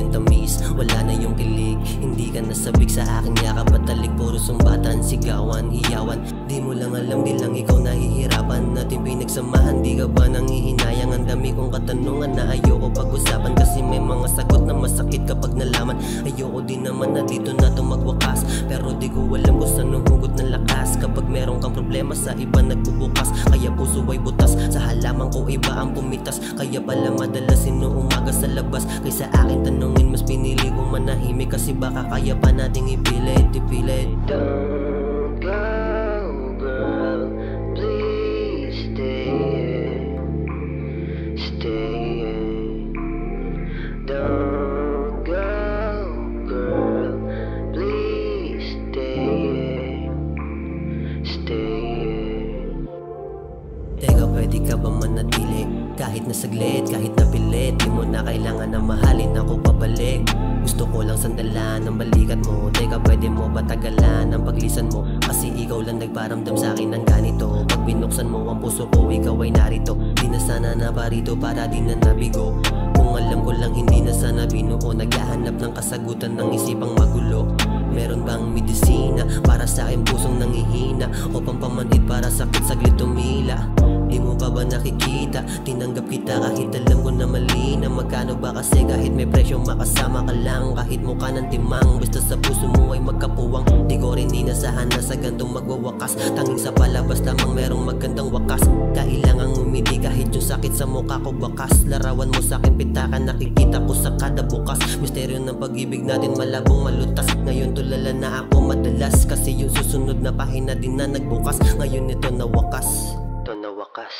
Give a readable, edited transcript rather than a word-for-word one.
yung tamis, wala na yung kilig. Hindi ka nasabik sa aking yakap at talik. Puro sumbatan, sigawan, hiyawan. Di mo lang alam, di lang ikaw nahihirapan. Natin pinagsamahan, di ka ba nangihinayang? Ang dami kong katanungan na ayoko pag-usapan, kasi may mga sagot na masakit kapag nalaman. Ayoko din naman na dito na ito magwakas, pero di ko alam kung saan hugot ng lakas. Kapag meron kang problema sa iba nagbubukas, kaya puso ay butas. Sa halaman ko iba ang pumitas, kaya pala madalas inuumaga sa labas. Kaysa akin tanungin, mas pinili ko manahimik, kasi baka kaya pa nating ipilit. Don't go, girl, please stay, stay. Don't go, girl, please stay, stay. Teka, pwede ka ba manatili? Kahit na saglit, kahit na pilit, di mo na kailangan na mahalin ako pabalik. Gusto ko lang sandalan ng balikat mo. Teka, pwede mo ba tagalan ang paglisan mo? Kasi ikaw lang nagparamdam sa akin ng ganito. Pag binuksan mo ang puso ko, ikaw ay narito. Di na sana naparito para di na nabigo. Kung alam ko lang hindi na sana binuo. Naghahanap ng kasagutan ng isipang magulo. Meron bang medisina para sa aking pusong nangihina, o pampamanhid para sakit saglit tumila? Di mo pa ba nakikita? Tinanggap kita kahit alam ko na mali na. Magkano ba kasi kahit may presyo makasama ka lang? Kahit mukha ng timang, basta sa puso mo ay magkapuwang. Di ko rin inasahan na sa gantong magwawakas. Tanging sa palabas lamang merong magandang wakas. Kailangang umiti kahit yung sakit sa mukha ko bakas. Larawan mo sa akin pitakan, nakikita ko sa kada bukas. Misteryo ng pag-ibig natin malabong malutas. Ngayon tulala na ako madalas, kasi yung susunod na pahina din na nagbukas. Ngayon ito na wakas, ito na wakas.